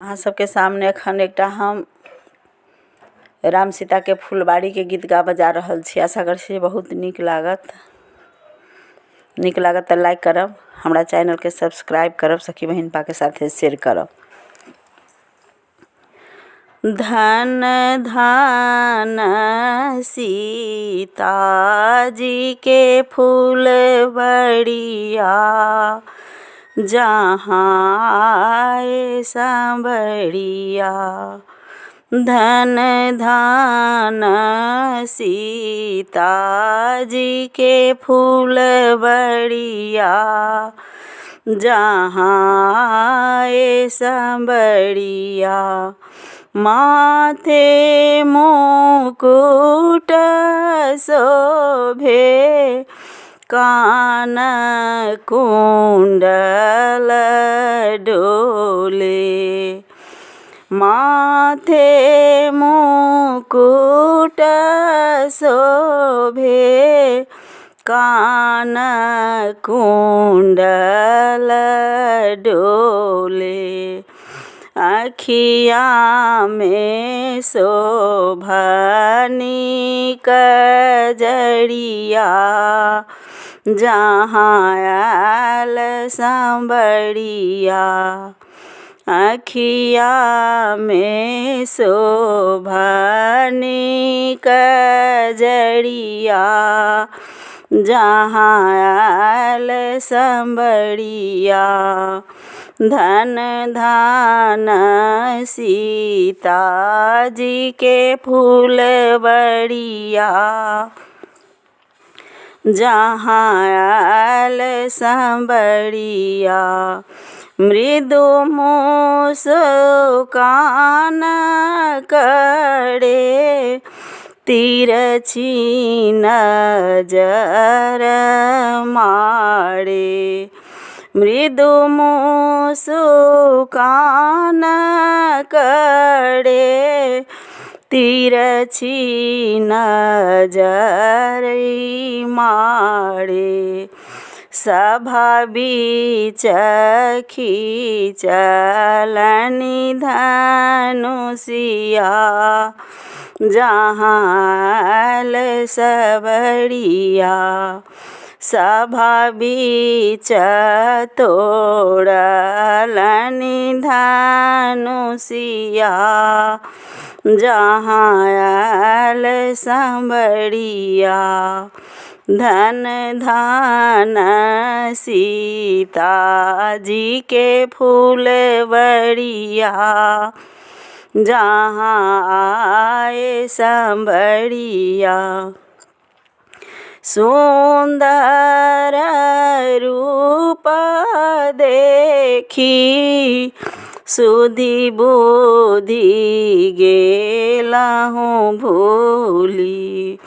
अहाँ सबके सामने एखन एकटा हम राम सीता के फुलबाड़ी के गीत गा बजा रहल छी। आशा करै छी बहुत नीक लागत तऽ लाइक करब, हमरा चैनल के सब्सक्राइब करब, सखी बहिन पा के साथे शेयर करब। धन धन सीता जी के फुलबड़िया, जहाँ आए सांबड़िया। धन धन सीता जी के फुलबड़िया, जहाँ आए सांबड़िया। माथे मुकुट शोभे, कान कुंडल डोले। माथे मुकुट शोभे, कान कुंडल डोले। अखिया में शोभनी कजरिया, जहाँ आयल सांबड़िया। अखिया में शोभनी कजरिया, जहाँ आयल सांबड़िया। धन धन सीता जी के फुलबड़िया, जहाँ आयल सांबड़िया। मृदु मुस्कान करे, तिरछी नजर मारे। मृदु मुस्कान करे, तिरछी नजर मारे। सभा बीच खींचलनि धनुषिया, जहाँ आयल सबड़िया। सभा बीच तोड़लनि धनुषिया, जहाँ आयल सांबड़िया। धन धन सीता जी के फुलबड़िया, जहाँ आए सांबड़िया। सुंदर रूप देखी, सुधि बुद्धि गेलहु भूली।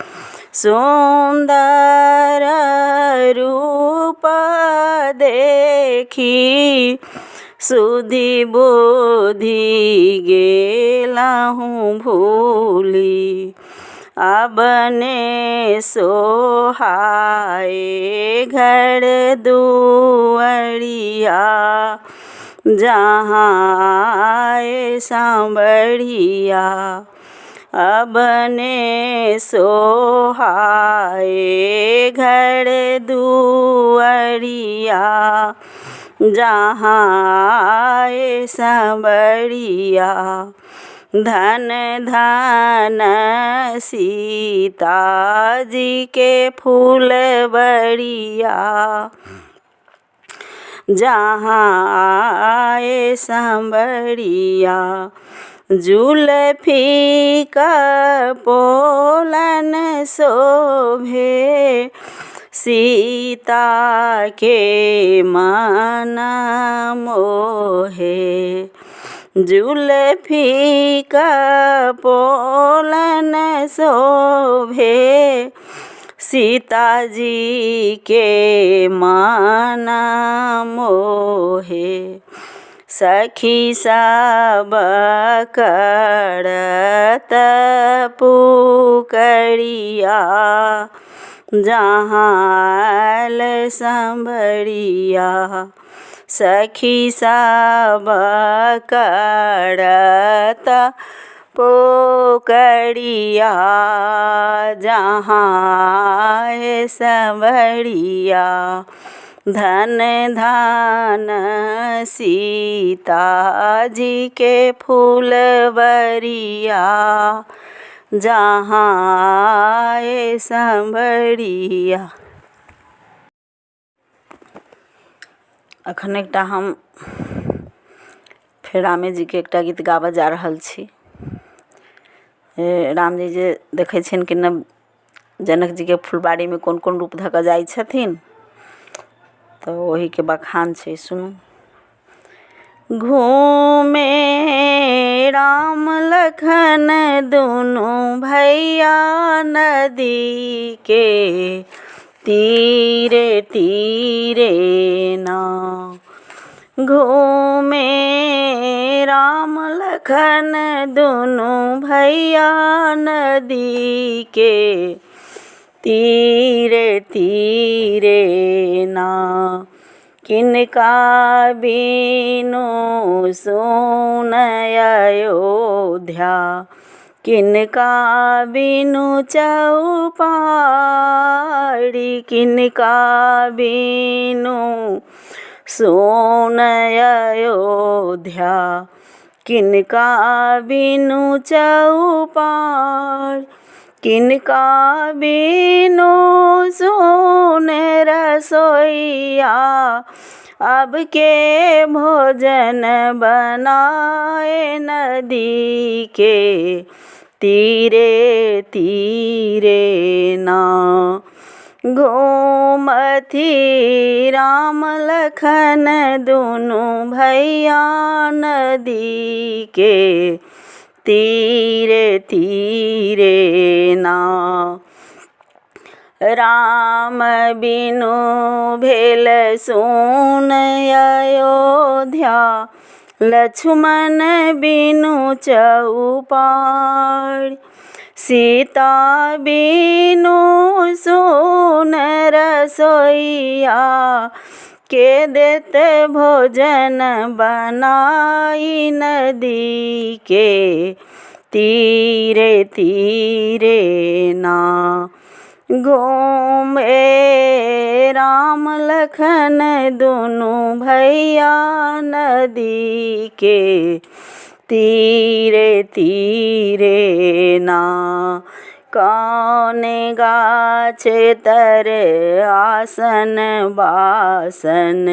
सुंदर रूप देखी, सुधि बुद्धि गेलहु भूली। अपने सोहाए घर दुआरिया, जहाँ आए सांबड़िया। अपने सोहाए घर दुआरिया, जहाँ आए सांबड़िया। धन धन सीता जी के फुलबड़िया, जहाँ आए सांबड़िया। जुल्फी कपोलन शोभे, सीता के मन मोहे। जुल्फी कपोलन शोभे, सीता जी के मन मोहे। सखी सब करत पुकरिया, जहाँ आयल सांबड़िया। सखी सब करत पोकड़िया जहाँ है संवरिया। धन धन सीता जी के फूलवरिया जहाँ है संवरिया। अखन एकटा हम फेर रामे जी के एकटा गीत गाबऽ जा रहल छी। राम जी जे देखै छिन कि न जनक जी के फुलबाड़ी में कोन कोन रूप धऽ कऽ जाइ छथिन, तो वही के बखान छै, सुनू। घूमे राम लखन दुनू भैया नदी के तीरे तीरे ना। घूमे राम लखन दुनू भैया नदी के तीरे तीरे ना। किनका बिनु सुन अयोध्या, किनका बिनु चौपाड़ी, किनका बिनु सुन अयोध्या, किनका बिनु चौपाड़, किनका बिनु सुन रसोइया। अब के भोजन बनाए नदी के तीरे तीरे ना। घूमथी राम लखन दुनू भैया नदी के तीरे तीरे ना। राम बिनु भेल सुन अयोध्या, लक्ष्मण बिनु चौपाड़, सीता बिनु सुन रसोइया। के देत भोजन बनाई नदी के तीरे तीरे ना। घूमे राम लखन दुनू भैया नदी के तीरे तीरे ना। कौन गाछ तर आसन बासन,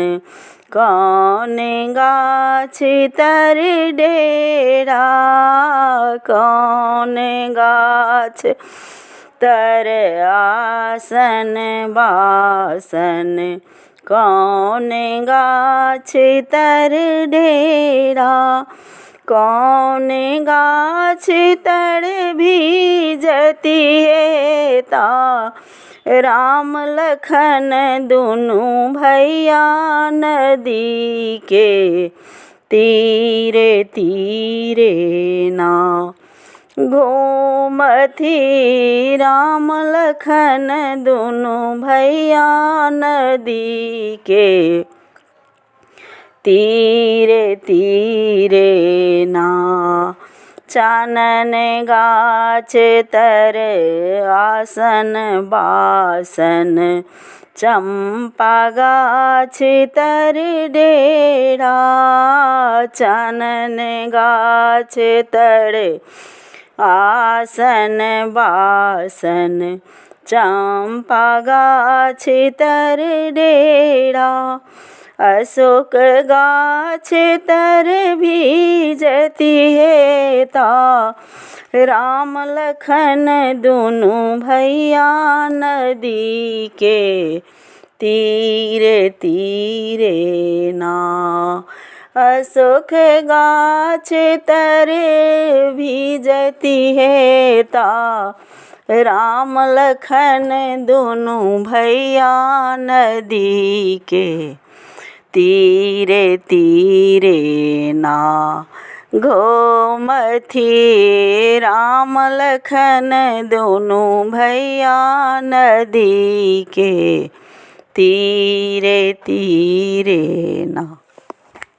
कौन गाछ तर डेरा, कौन गाछ तर आसन बासन, कौन गाछ तर डेरा। कौन गाछ तर भीजती है ता, राम लखन दुनू भैया नदी के तीरे तीरे ना। घूमथी राम लखन दुनू भैया नदी के तीरे तीरे ना। चानन गाछ तर आसन बासन, चंपा गाछ तर डेरा, चानन गाछ तर आसन बासन, चंपा गाछ तर डेरा। अशोक गाछ तर भीजती है ता, राम लखन दुनू भैया नदी के तीरे तीरे ना। अशोक गाछ तर भीजती है ता, राम लखन दुनू भैया नदी के तीरे तीरे ना। घूमथी राम लखन दुनू भैया नदी के तीरे तीरे ना।